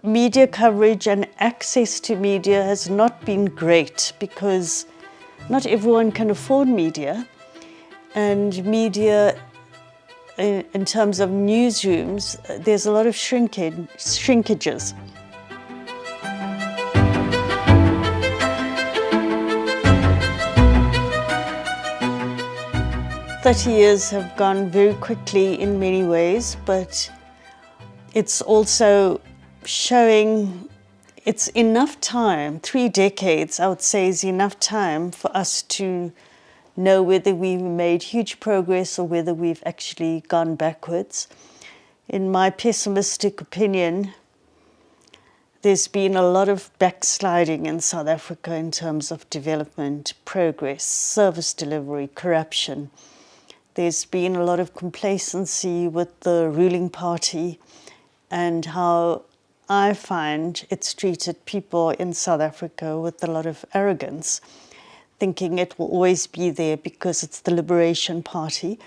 media coverage and access to media has not been great because not everyone can afford media, and media in terms of newsrooms, there's a lot of shrinkages. "30 years have gone very quickly in many ways, but it's also showing it's enough time. 3 decades, I would say, is enough time for us to know whether we've made huge progress or whether we've actually gone backwards. In my pessimistic opinion, there's been a lot of backsliding in South Africa in terms of development, progress, service delivery, corruption. There's been a lot of complacency with the ruling party and how I find it's treated people in South Africa with a lot of arrogance, thinking it will always be there because it's the Liberation Party.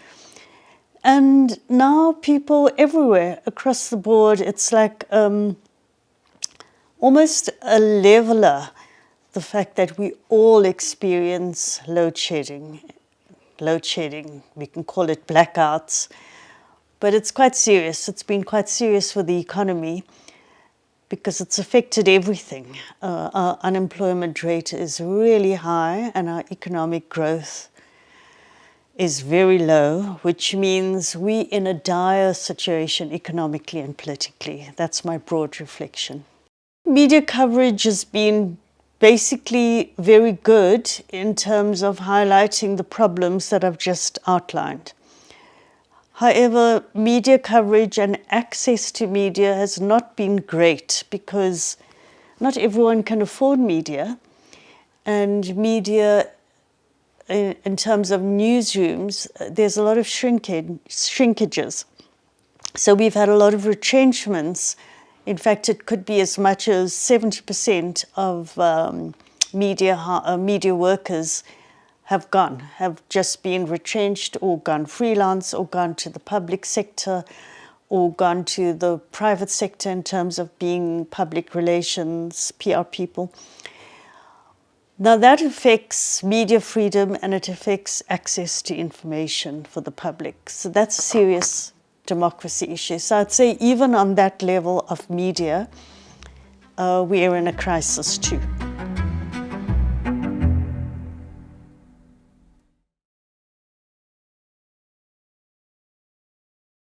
And now people everywhere across the board, it's like almost a leveler, the fact that we all experience load shedding, we can call it blackouts, but it's quite serious. It's been quite serious for the economy because it's affected everything. Our unemployment rate is really high and our economic growth is very low, which means we're in a dire situation economically and politically. That's my broad reflection. Media coverage has been basically very good in terms of highlighting the problems that I've just outlined. However, media coverage and access to media has not been great because not everyone can afford media, and media in terms of newsrooms, there's a lot of shrinkages. So we've had a lot of retrenchments. In fact, it could be as much as 70% of media workers have just been retrenched or gone freelance or gone to the public sector or gone to the private sector in terms of being public relations, PR people. Now that affects media freedom and it affects access to information for the public. So that's a serious democracy issue. So I'd say even on that level of media, we are in a crisis too.